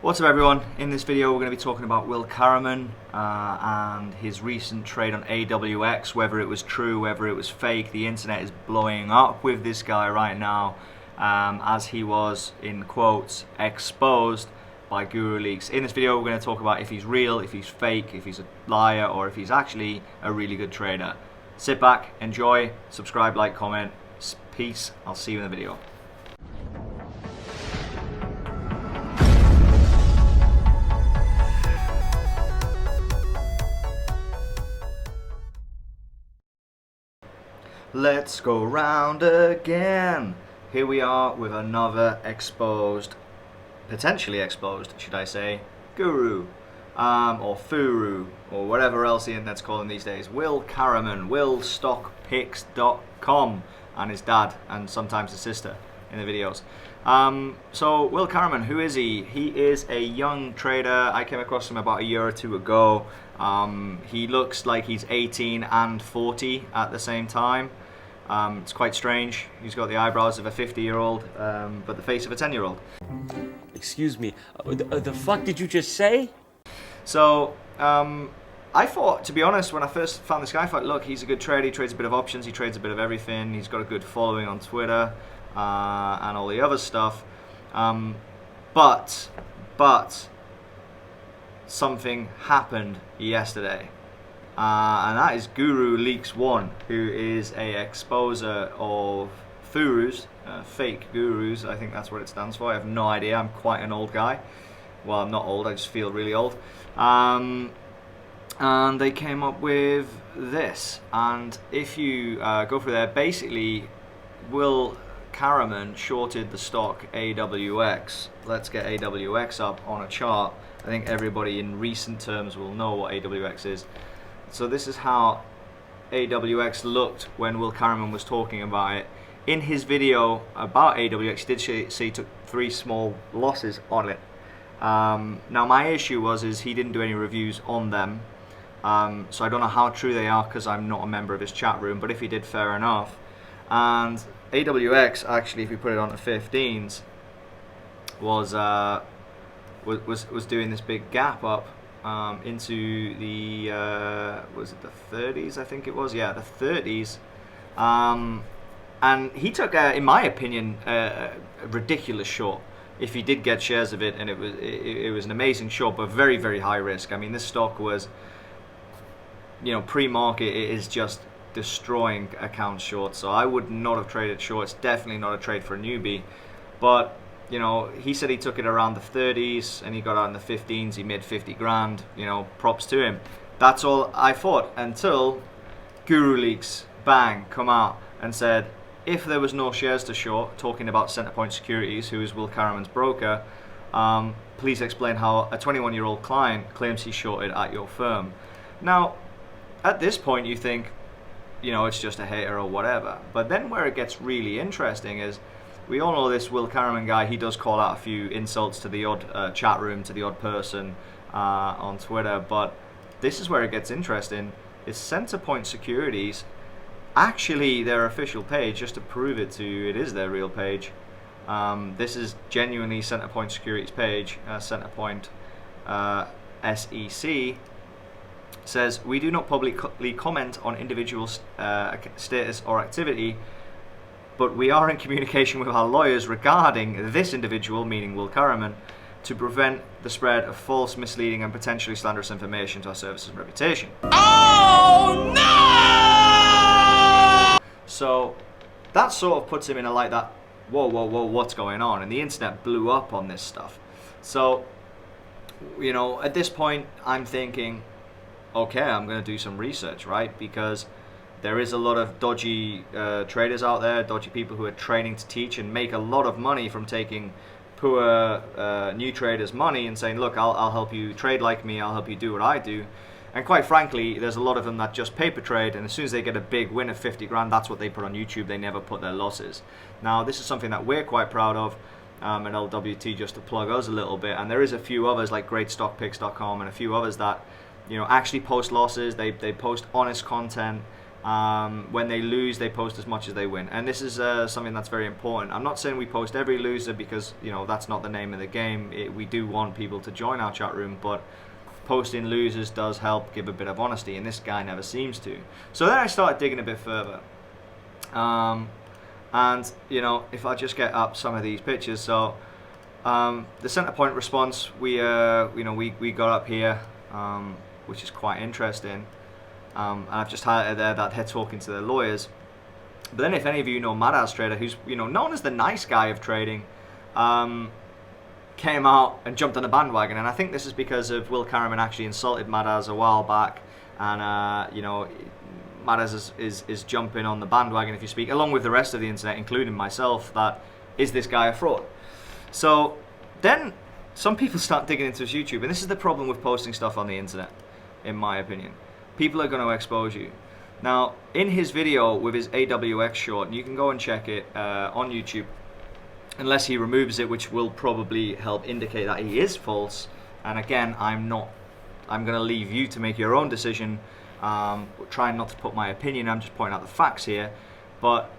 What's up everyone? In this video we're going to be talking about Will Karaman and his recent trade on AWX, whether it was true, whether it was fake. The internet is blowing up with this guy right now as he was, in quotes, exposed by Guru Leaks. In this video we're going to talk about if he's real, if he's fake, if he's a liar, or if he's actually a really good trader. Sit back, enjoy, subscribe, like, comment. Peace. I'll see you in the video. Let's go round again. Here we are with another exposed, potentially exposed, should I say, guru, or furu, or whatever else the internet's calling these days. Will Karaman, willstockpicks.com, and his dad, and sometimes his sister in the videos. So Will Karaman, who is he? He is a young trader. I came across him about a year or two ago. He looks like he's 18 and 40 at the same time. It's quite strange. He's got the eyebrows of a 50-year-old, but the face of a 10-year-old. Excuse me, the fuck did you just say? So, I thought, to be honest, when I first found this guy, I thought, look, he's a good trader. He trades a bit of options. He trades a bit of everything. He's got a good following on Twitter and all the other stuff. But something happened yesterday. And that is Guru Leaks 1, who is a exposer of furus, fake gurus. I think that's what it stands for. I have no idea. I'm quite an old guy. Well, I'm not old. I just feel really old. And they came up with this. And if you go through there, basically, Will Karaman shorted the stock AWX. Let's get AWX up on a chart. I think everybody in recent terms will know what AWX is. So this is how AWX looked when Will Karaman was talking about it. In his video about AWX, he did say he took 3 small losses on it. Now my issue is he didn't do any reviews on them. So I don't know how true they are because I'm not a member of his chat room, but if he did, fair enough. And AWX, actually, if you put it on the 15s, was doing this big gap up into the was it the 30s? I think it was, yeah, the 30s. And he took, in my opinion, a ridiculous short. If he did get shares of it, and it was an amazing short, but very, very high risk. I mean, this stock was, pre-market, it is just destroying account short. So I would not have traded short. It's definitely not a trade for a newbie. But he said he took it around the 30s and he got out in the 15s. He made 50 grand. Props to him. That's all I thought until Guru Leaks, bang, come out and said, if there was no shares to short, talking about Centerpoint Securities, who is Will Karaman's broker, please explain how a 21-year-old client claims he shorted at your firm. Now, at this point, you think, it's just a hater or whatever. But then where it gets really interesting is, we all know this Will Karaman guy. He does call out a few insults to the odd chat room, to the odd person on Twitter. But this is where it gets interesting. Is Centerpoint Securities actually their official page? Just to prove it to you, it is their real page. This is genuinely Centerpoint Securities page. Centerpoint SEC says, we do not publicly comment on individual status or activity, but we are in communication with our lawyers regarding this individual, meaning Will Karaman, to prevent the spread of false, misleading, and potentially slanderous information to our services and reputation. Oh no! So that sort of puts him in a light that, whoa, what's going on? And the internet blew up on this stuff. So, at this point, I'm thinking, okay, I'm going to do some research, right? Because there is a lot of dodgy traders out there, dodgy people who are training to teach and make a lot of money from taking poor new traders' money and saying, look, I'll help you trade like me, I'll help you do what I do. And quite frankly, there's a lot of them that just paper trade, and as soon as they get a big win of 50 grand, that's what they put on YouTube. They never put their losses. Now, this is something that we're quite proud of at LWT, just to plug us a little bit. And there is a few others like greatstockpicks.com and a few others that actually post losses. They post honest content. When they lose, they post as much as they win, and this is something that's very important. I'm not saying we post every loser, because that's not the name of the game. We do want people to join our chat room, but posting losers does help give a bit of honesty, and this guy never seems to. So then I started digging a bit further, and if I just get up some of these pictures, so the center point response we got up here, which is quite interesting. And I've just highlighted there that they're talking to their lawyers. But then if any of you know Madaz Trader, who's known as the nice guy of trading, came out and jumped on the bandwagon. And I think this is because of Will Karaman actually insulted Madaz a while back. And Madaz is jumping on the bandwagon, if you speak, along with the rest of the internet, including myself, that is this guy a fraud? So then some people start digging into his YouTube. And this is the problem with posting stuff on the internet, in my opinion. People are going to expose you. Now, in his video with his AWX short, and you can go and check it on YouTube, unless he removes it, which will probably help indicate that he is false. And again, I'm going to leave you to make your own decision. Trying not to put my opinion, I'm just pointing out the facts here. But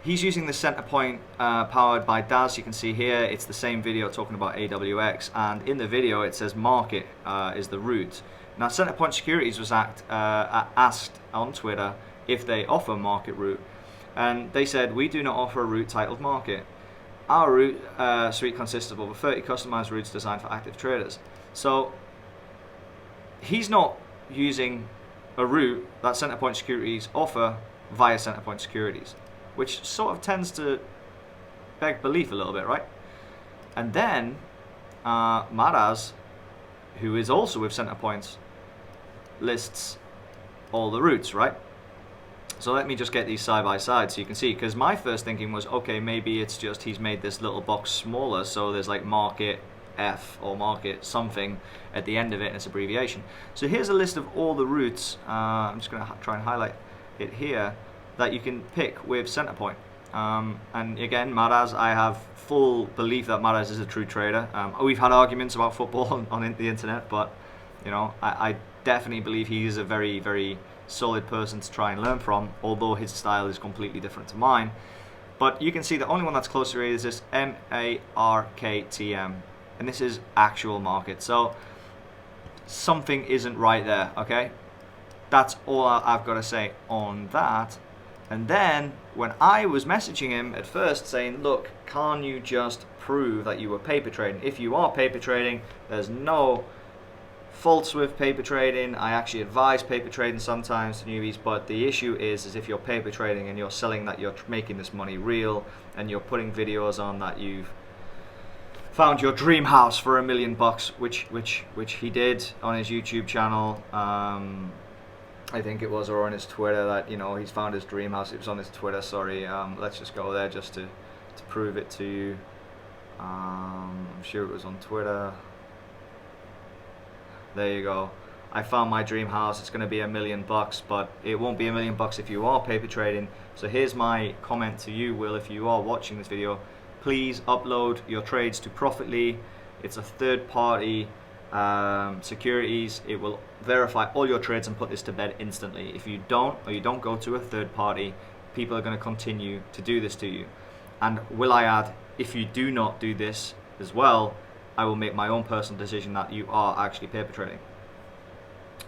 he's using the center point powered by DAS. You can see here, it's the same video talking about AWX. And in the video, it says market is the root. Now, Center Point Securities was asked on Twitter if they offer market route, and they said, we do not offer a route titled market. Our route suite consists of over 30 customized routes designed for active traders. So he's not using a route that Center Point Securities offer via Center Point Securities, which sort of tends to beg belief a little bit, right? And then Madaz, who is also with Center Points, lists all the routes, right? So let me just get these side by side so you can see, because my first thinking was, okay, maybe it's just he's made this little box smaller, so there's like market F or market something at the end of it, and it's abbreviation. So here's a list of all the routes. I'm just going to try and highlight it here, that you can pick with Center Point. And again, Madaz, I have full belief that Madaz is a true trader. We've had arguments about football on the internet, but I definitely believe he is a very, very solid person to try and learn from, although his style is completely different to mine. But you can see the only one that's close to it is this MARKTM, and this is actual market. So something isn't right there, okay? That's all I've got to say on that. And then when I was messaging him at first saying, look, can't you just prove that you were paper trading? If you are paper trading, there's no faults with paper trading. I actually advise paper trading sometimes to newbies, but the issue is if you're paper trading and you're selling that you're making this money real, and you're putting videos on that you've found your dream house for $1 million, which he did on his YouTube channel. I think it was, or on his Twitter, that he's found his dream house. It was on his Twitter, sorry. Let's just go there just to prove it to you. I'm sure it was on Twitter. There you go. I found my dream house. It's going to be $1 million, but it won't be $1 million if you are paper trading. So here's my comment to you, Will, if you are watching this video. Please upload your trades to Profitly. It's a third-party securities. It will verify all your trades and put this to bed instantly. If you don't, or you don't go to a third party, people are going to continue to do this to you. And will I add, if you do not do this as well, I will make my own personal decision that you are actually paper trading.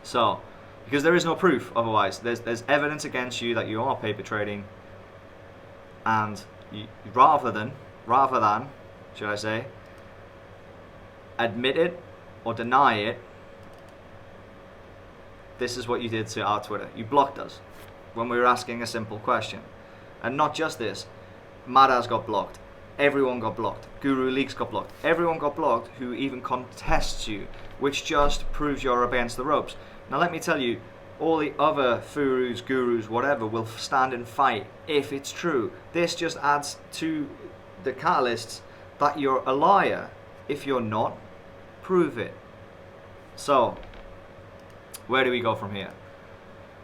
So, because there is no proof otherwise, there's evidence against you that you are paper trading, and you, rather than, should I say, admit it or deny it, this is what you did to our Twitter. You blocked us when we were asking a simple question. And not just this, Madaz got blocked. Everyone got blocked. Guru Leaks got blocked. Everyone got blocked who even contests you, which just proves you're against the ropes. Now let me tell you, all the other furus, gurus, whatever, will stand and fight if it's true. This just adds to the catalysts that you're a liar. If you're not, prove it. So, where do we go from here?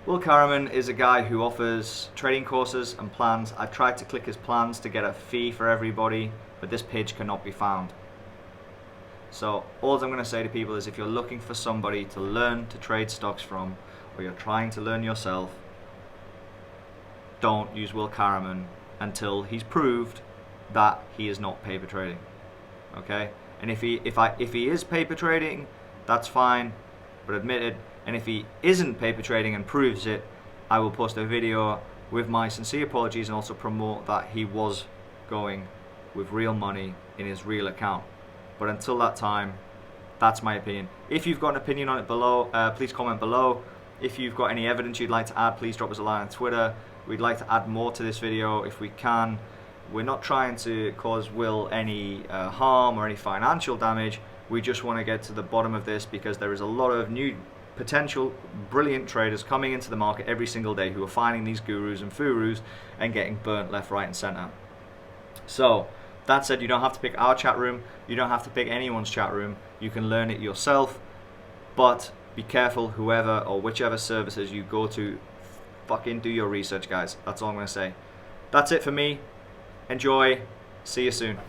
Will Karaman is a guy who offers trading courses and plans. I tried to click his plans to get a fee for everybody, but this page cannot be found. So all I'm going to say to people is, if you're looking for somebody to learn to trade stocks from, or you're trying to learn yourself, don't use Will Karaman until he's proved that he is not paper trading. Okay? And if he is paper trading, that's fine, but admit it. And if he isn't paper trading and proves it, I will post a video with my sincere apologies and also promote that he was going with real money in his real account. But until that time, that's my opinion. If you've got an opinion on it below, please comment below. If you've got any evidence you'd like to add, please drop us a line on Twitter. We'd like to add more to this video if we can. We're not trying to cause Will any harm or any financial damage. We just want to get to the bottom of this because there is a lot of new potential brilliant traders coming into the market every single day who are finding these gurus and furus and getting burnt left, right and center. So that said, you don't have to pick our chat room, you don't have to pick anyone's chat room, you can learn it yourself, but be careful whoever or whichever services you go to, fucking do your research, guys. That's all I'm going to say. That's it for me. Enjoy. See you soon.